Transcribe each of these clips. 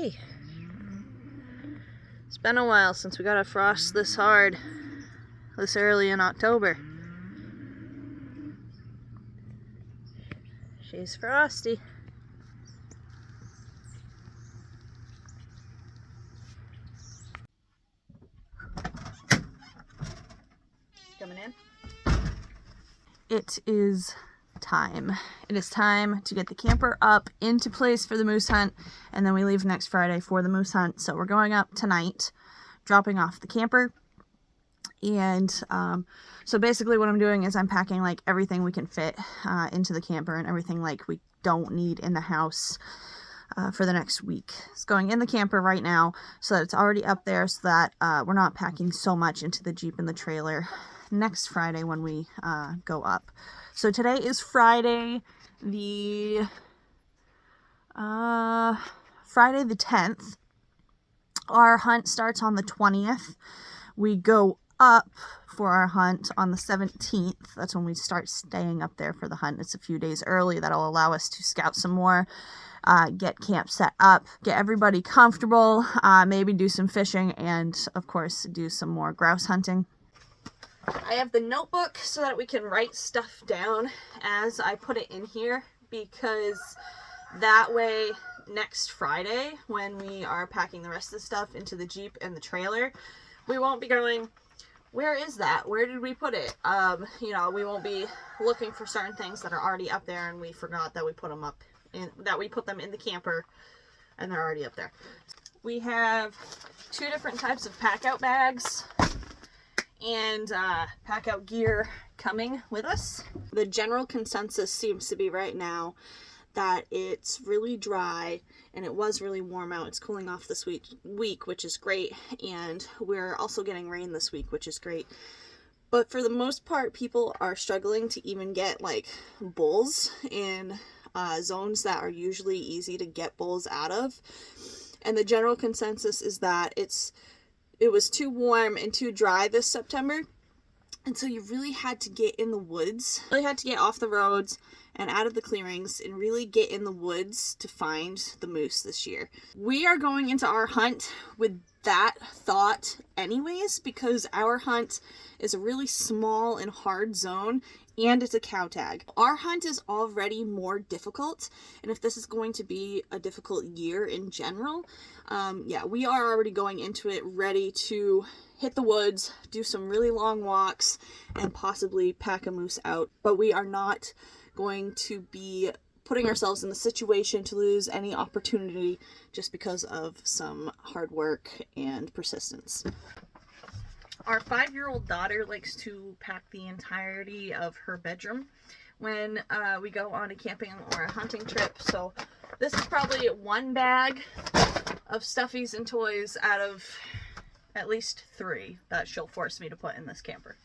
Hey, it's been a while since we got a frost this hard, this early in October. She's frosty. Coming in. It is time. It is time to get the camper up into place for the moose hunt, and then we leave next Friday for the moose hunt. So we're going up tonight, dropping off the camper. And so basically what I'm doing is I'm packing like everything we can fit into the camper and everything like we don't need in the house for the next week. It's going in the camper right now so that it's already up there, so that we're not packing so much into the Jeep and the trailer next Friday when we go up. So today is Friday the 10th. Our hunt starts on the 20th. We go up for our hunt on the 17th. That's when we start staying up there for the hunt. It's a few days early. That'll allow us to scout some more, get camp set up, get everybody comfortable, maybe do some fishing, and of course do some more grouse hunting. I have the notebook so that we can write stuff down as I put it in here, because that way next Friday when we are packing the rest of the stuff into the Jeep and the trailer, we won't be going, where is that? Where did we put it? You know, we won't be looking for certain things that are already up there and we forgot that we put them up in, that we put them in the camper and they're already up there. We have 2 different types of pack out bags and pack out gear coming with us. The general consensus seems to be right now that it's really dry and it was really warm out. It's cooling off this week, which is great, and we're also getting rain this week, which is great. But for the most part, people are struggling to even get like bulls in zones that are usually easy to get bulls out of. And the general consensus is that it was too warm and too dry this September, and so you really had to get in the woods, really had to get off the roads and out of the clearings and really get in the woods to find the moose this year. We are going into our hunt with that thought anyways, because our hunt is a really small and hard zone and it's a cow tag. Our hunt is already more difficult, and if this is going to be a difficult year in general, yeah, we are already going into it ready to hit the woods, do some really long walks, and possibly pack a moose out. But we are not going to be putting ourselves in the situation to lose any opportunity just because of some hard work and persistence. Our 5-year-old daughter likes to pack the entirety of her bedroom when we go on a camping or a hunting trip. So this is probably 1 bag of stuffies and toys out of at least 3 that she'll force me to put in this camper.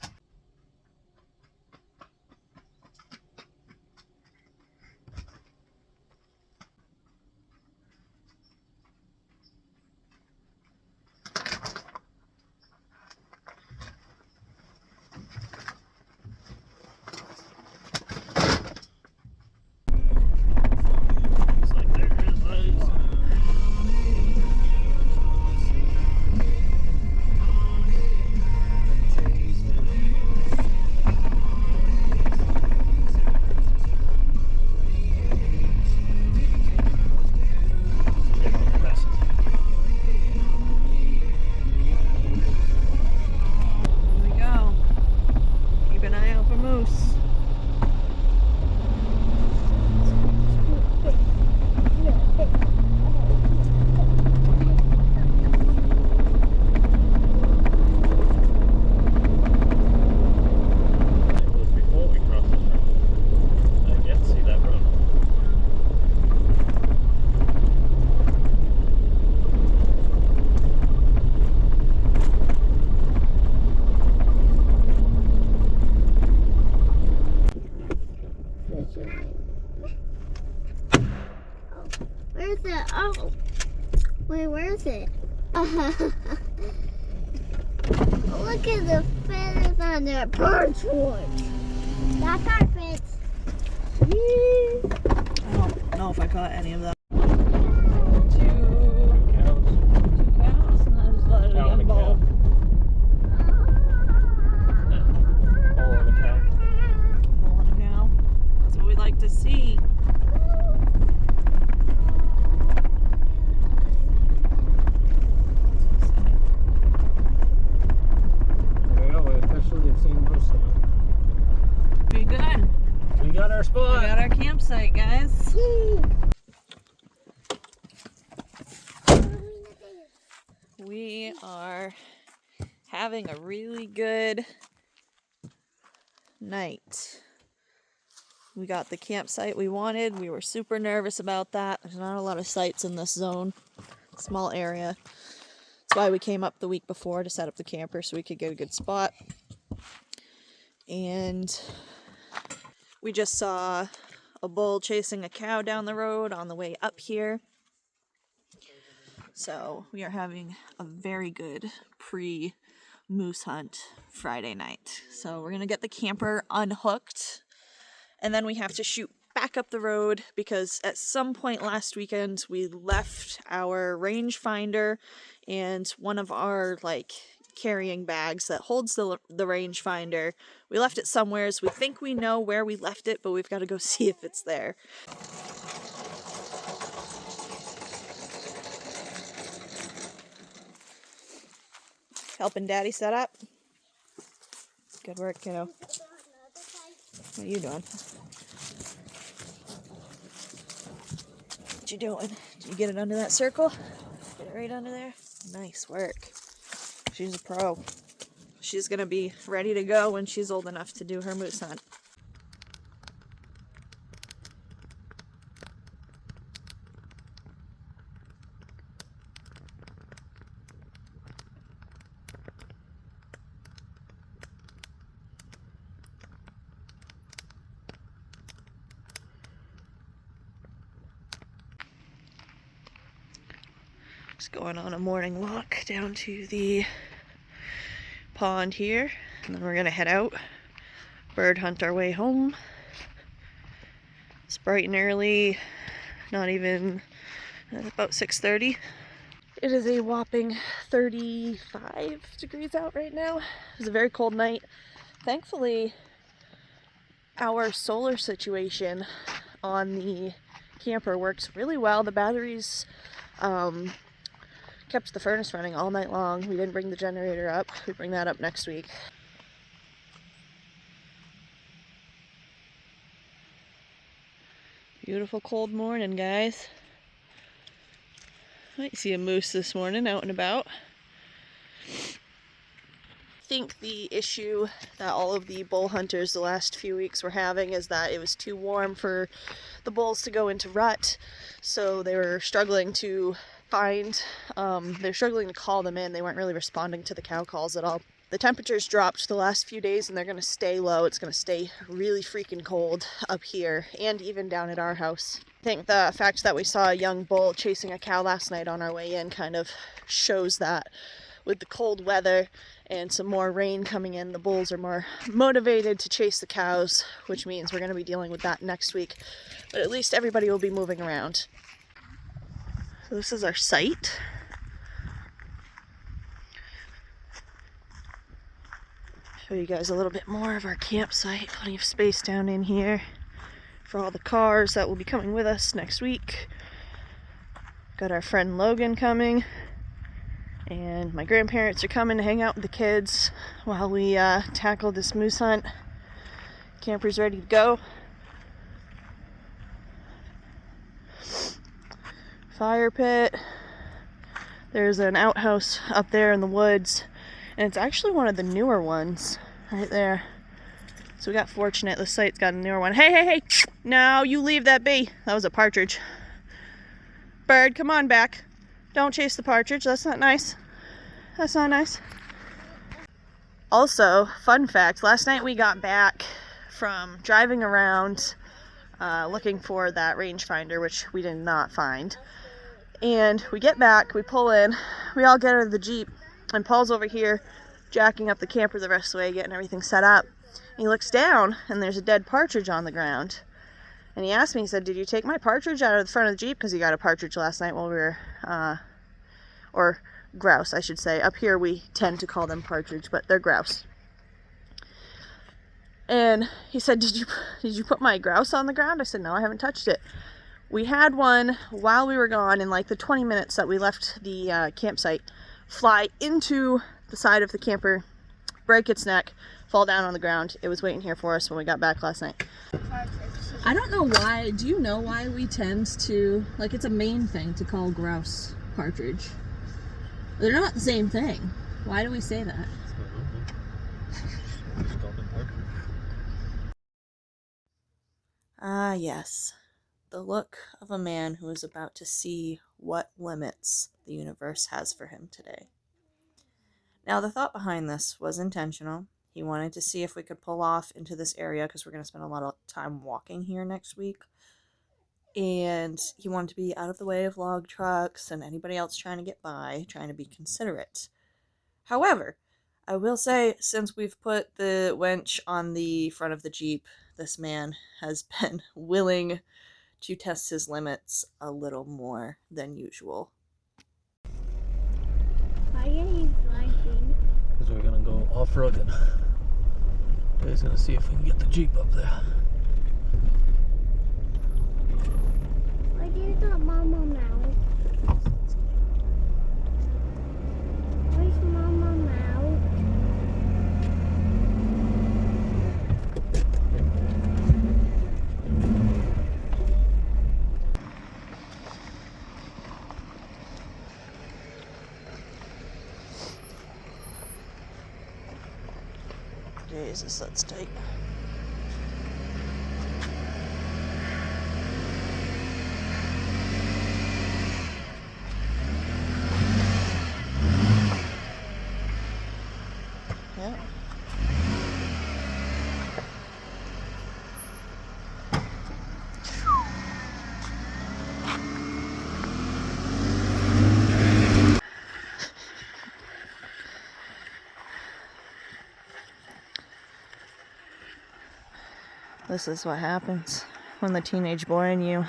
Where's it? Oh, wait, where is it? Look at the feathers on that birch wood. That carpets. I don't know if I caught any of that. 2 like to see. There we go. We officially have seen most of it. Be good. We got our spot. We got our campsite, guys. We are having a really good night. We got the campsite we wanted. We were super nervous about that. There's not a lot of sites in this zone. Small area. That's why we came up the week before to set up the camper so we could get a good spot. And we just saw a bull chasing a cow down the road on the way up here. So we are having a very good pre-moose hunt Friday night. So we're going to get the camper unhooked, and then we have to shoot back up the road because at some point last weekend we left our rangefinder and one of our carrying bags that holds the rangefinder. We left it somewhere, so we think we know where we left it, but we've got to go see if it's there. Helping Daddy set up? Good work, kiddo. What are you doing? What you doing? Did you get it under that circle? Get it right under there? Nice work. She's a pro. She's gonna be ready to go when she's old enough to do her moose hunt. Just going on a morning walk down to the pond here, and then we're gonna head out, bird hunt our way home. It's bright and early, not even about 6:30. It is a whopping 35 degrees out right now. It was a very cold night. Thankfully, our solar situation on the camper works really well. The batteries kept the furnace running all night long. We didn't bring the generator up. We bring that up next week. Beautiful cold morning, guys. Might see a moose this morning out and about. I think the issue that all of the bull hunters the last few weeks were having is that it was too warm for the bulls to go into rut, so they were struggling to they're struggling to call them in. They weren't really responding to the cow calls at all. The temperatures dropped the last few days and they're going to stay low. It's going to stay really freaking cold up here and even down at our house. I think the fact that we saw a young bull chasing a cow last night on our way in kind of shows that with the cold weather and some more rain coming in, the bulls are more motivated to chase the cows, which means we're going to be dealing with that next week. But at least everybody will be moving around. So this is our site. Show you guys a little bit more of our campsite. Plenty of space down in here for all the cars that will be coming with us next week. Got our friend Logan coming, and my grandparents are coming to hang out with the kids while we tackle this moose hunt. Camper's ready to go. Fire pit. There's an outhouse up there in the woods, and it's actually one of the newer ones right there. So we got fortunate. The site's got a newer one. Hey, hey, hey! No, you leave that be. That was a partridge. Bird, come on back. Don't chase the partridge. That's not nice. That's not nice. Also, fun fact, last night we got back from driving around looking for that rangefinder, which we did not find. And we get back, we pull in, we all get out of the Jeep, and Paul's over here jacking up the camper the rest of the way, getting everything set up. And he looks down, and there's a dead partridge on the ground. And he asked me, he said, "Did you take my partridge out of the front of the Jeep?" Because he got a partridge last night while we were, or grouse, I should say. Up here we tend to call them partridge, but they're grouse. And he said, did you put my grouse on the ground? I said, no, I haven't touched it. We had one while we were gone, in like the 20 minutes that we left the campsite, fly into the side of the camper, break its neck, fall down on the ground. It was waiting here for us when we got back last night. I don't know why. Do you know why we tend to, like, it's a Maine thing to call grouse partridge? They're not the same thing. Why do we say that? Ah, yes. The look of a man who is about to see what limits the universe has for him today. Now, the thought behind this was intentional. He wanted to see if we could pull off into this area because we're going to spend a lot of time walking here next week. And he wanted to be out of the way of log trucks and anybody else trying to get by, trying to be considerate. However, I will say, since we've put the winch on the front of the Jeep, this man has been willing to test his limits a little more than usual. Why are you flying? Because we're gonna go off-roading. Guys, gonna see if we can get the Jeep up there. Why did you got Mama now? Where's Mama now? Jesus, that's tight. Yeah. This is what happens when the teenage boy in you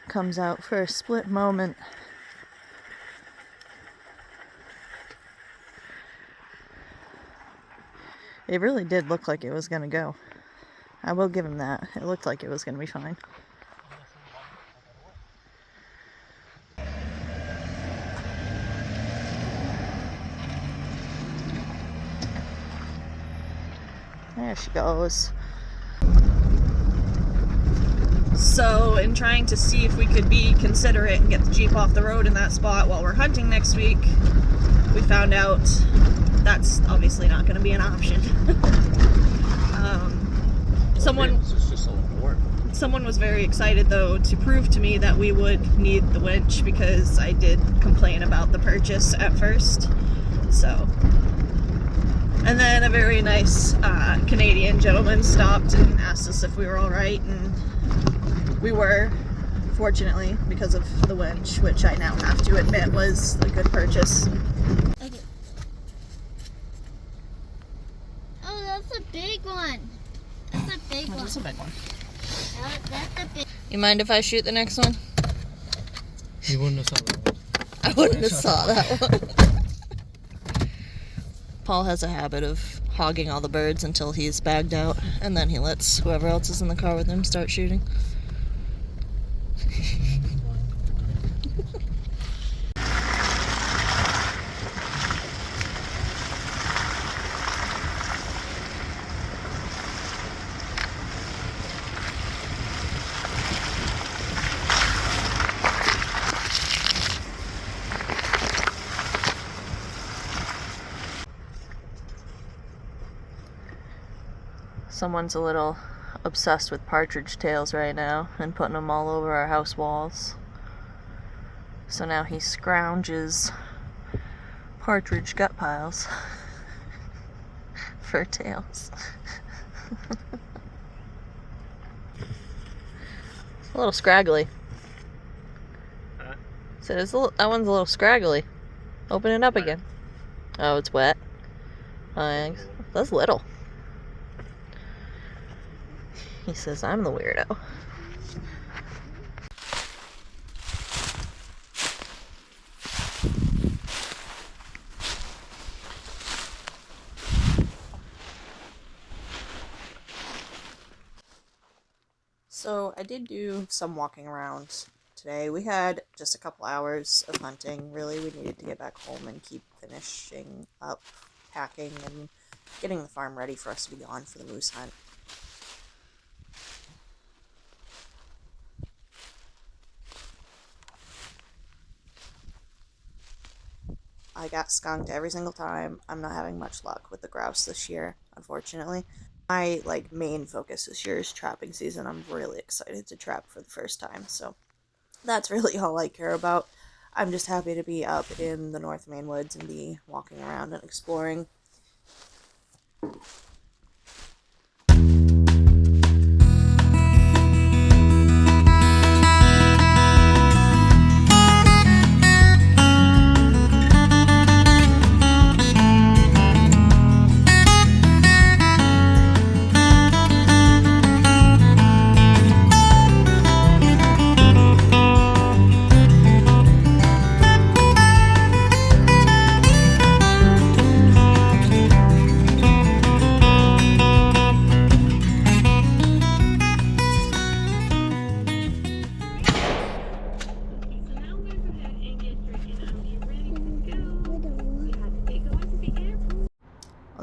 comes out for a split moment. It really did look like it was gonna go. I will give him that. It looked like it was gonna be fine. There she goes. So, in trying to see if we could be considerate and get the Jeep off the road in that spot while we're hunting next week, we found out that's obviously not going to be an option. Someone was very excited, though, to prove to me that we would need the winch because I did complain about the purchase at first. So... And then a very nice Canadian gentleman stopped and asked us if we were all right, and we were, fortunately, because of the winch, which I now have to admit was a good purchase. Okay. Oh, that's a big one. That's a big one. That's a big one. That's a big. You mind if I shoot the next one? You wouldn't have saw that one. I wouldn't have saw that one. Paul has a habit of hogging all the birds until he's bagged out, and then he lets whoever else is in the car with him start shooting. Someone's a little obsessed with partridge tails right now and putting them all over our house walls. So now he scrounges partridge gut piles for tails. A little scraggly. Huh? So that one's a little scraggly. Open it up again. Oh, it's wet. That's little. He says I'm the weirdo. So I did do some walking around today. We had just a couple hours of hunting. Really, we needed to get back home and keep finishing up packing and getting the farm ready for us to be gone for the moose hunt. I got skunked every single time. I'm not having much luck with the grouse this year, unfortunately. My main focus this year is trapping season. I'm really excited to trap for the first time, so that's really all I care about. I'm just happy to be up in the North Maine Woods and be walking around and exploring.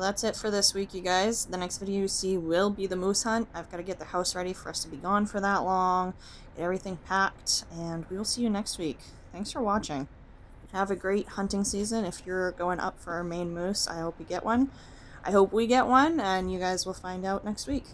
Well, that's it for this week, you guys. The next video you see will be the moose hunt. I've got to get the house ready for us to be gone for that long, get everything packed, and we will see you next week. Thanks for watching. Have a great hunting season. If you're going up for a Maine moose, I hope you get one. I hope we get one, and you guys will find out next week.